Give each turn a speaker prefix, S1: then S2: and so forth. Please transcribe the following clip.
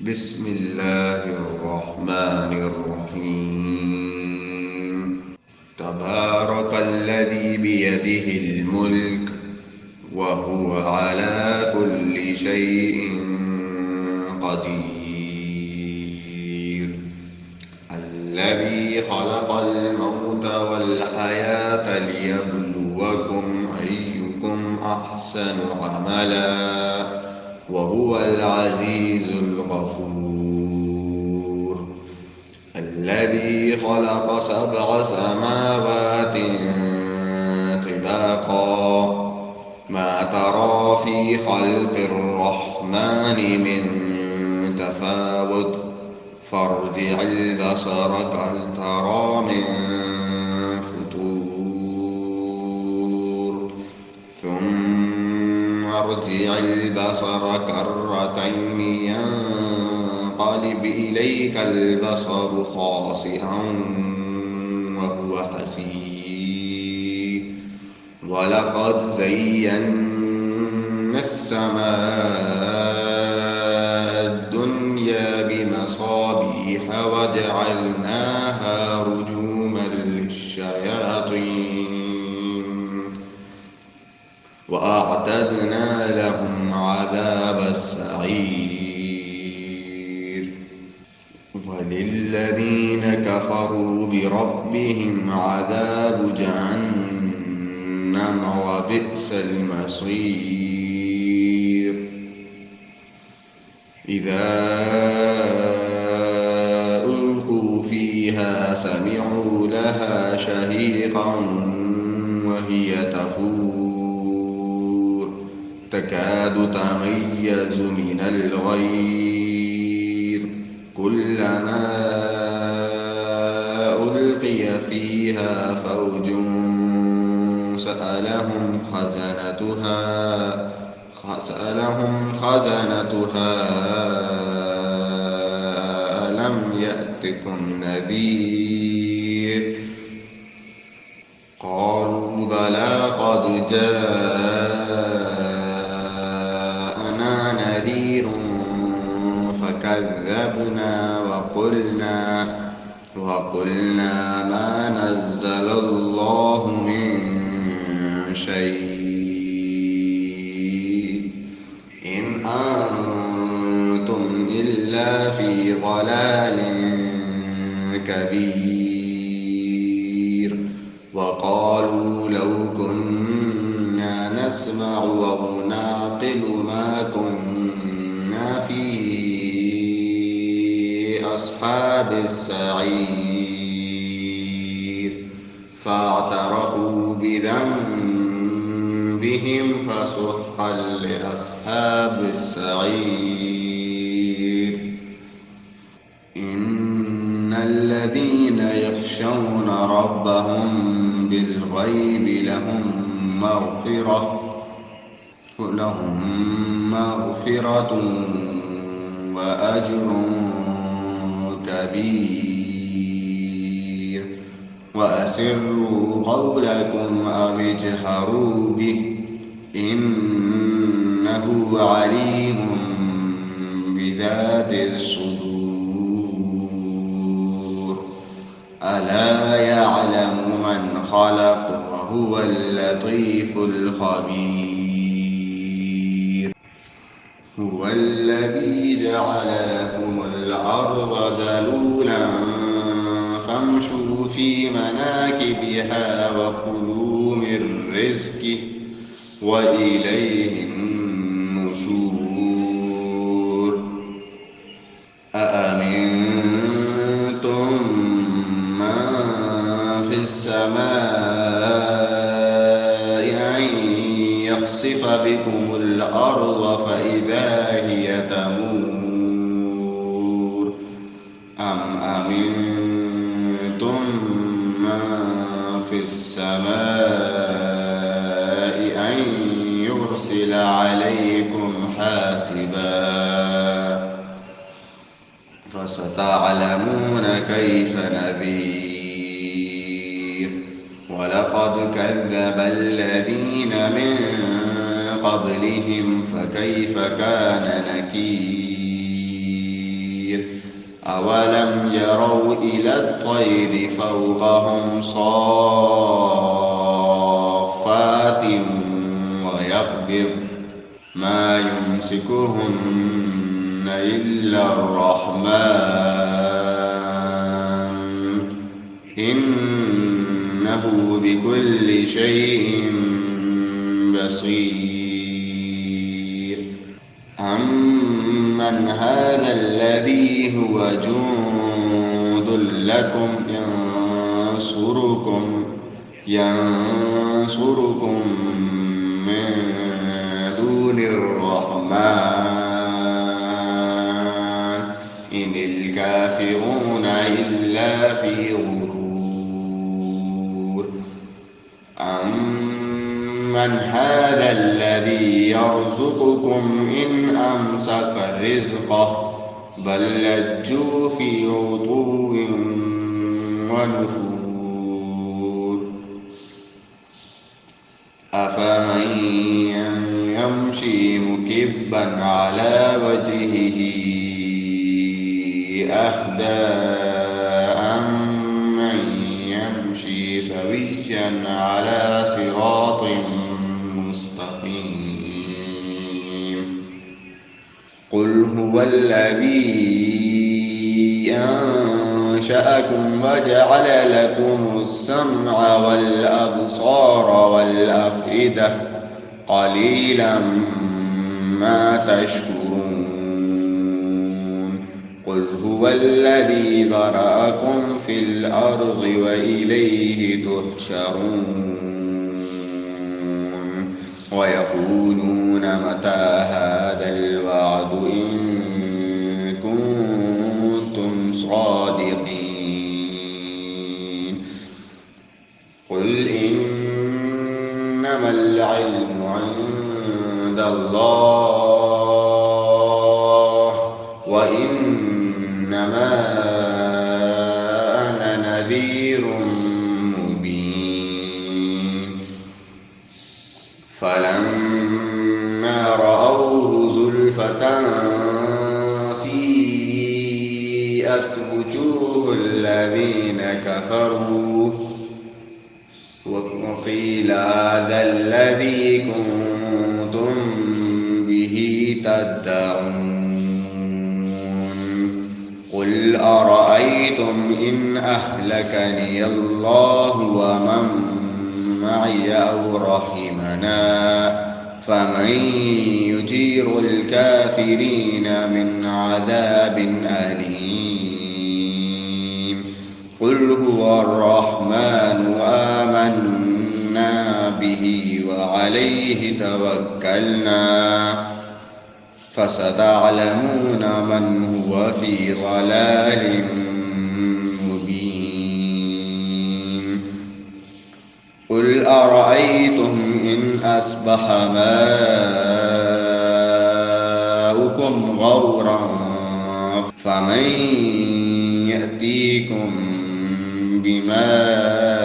S1: بسم الله الرحمن الرحيم. تبارك الذي بيده الملك وهو على كل شيء قدير. الذي خلق الموت والحياة ليبلوكم أيكم أحسن عملا وهو العزيز الغفور. الذي خلق 7 سماوات طباقا ما ترى في خلق الرحمن من تفاوت فارجع البصر هل ترى من فطور ثم ارجع البصر كرتين ينقلب إليك البصر خاسئا وهو حسير. ولقد زينا السماء الدنيا بمصابيح وجعلناها رجوما للشياطين وأعتدنا لهم عذاب السعير. وللذين كفروا بربهم عذاب جهنم وبئس المصير. إذا ألقوا فيها سمعوا لها شهيقا وهي تفور تكاد تميز من الغيظ كلما ألقي فيها فوج سألهم خزنتها ألم يأتكم نذير قالوا بلى قد جاءنا نذير فكذبنا وقلنا ما نزل الله من شيء إن أنتم إلا في ضلال كبير. وقالوا لو كنا نسمع أو نعقل ما كنا في أصحاب السعير فاعترفوا بذنبهم فسحقا لأصحاب السعير. إن الذين يخشون ربهم بالغيب لهم مغفرة وأجر كبير. وأسروا قولكم أو اجهروا به إنه عليم بذات الصدور. ألا يعلم من خلق وهو اللطيف الخبير. هو الذي جعل لكم الأرض ذلولا فامشوا في مناكبها وكلوا من رزقه وإليه النشور. أأمنتم من في السماء أن يخسف بكم الأرض فإذا هي تمور أم أمنتم من في السماء أن يرسل عليكم حاسبا فستعلمون كيف نذير. ولقد كذب الذين من قبلهم فكيف كان نكير. أولم يروا إلى الطير فوقهم صافات ويقبض ما يمسكهن إلا الرحمن إنه بكل شيء بصير أمن هذا الذي هو جند لكم ينصركم من دون الرحمن إن الكافرون إلا في غرور أمن هذا الذي يرزقكم إن أمسك رزقه بل لجوا في عتو ونفور أفمن يمشي مكبا على وجهه أهدى أمن يمشي سويا على صراط مستقيم قل هو الذي أنشأكم وجعل لكم السمع والأبصار والأفئدة قليلا ما تشكرون قل هو الذي ذرأكم في الأرض وإليه تحشرون ويقولون متى هذا الوعد إن كنتم صادقين قل إنما العلم عند الله وإنما أنا نذير مبين فلما رأوه زلفة سيئت وجوه الذين كفروا وقيل هذا الذي كنتم به تدعون قل أرأيتم إن أهلكني الله ومن معي أو رحمنا فمن يجير الكافرين من عذاب أليم قل هو الرحمن آمنا به وعليه توكلنا فستعلمون من هو في ضلال مبين قل أرأيتم إن أصبح ماؤكم غورا فمن يأتيكم بماء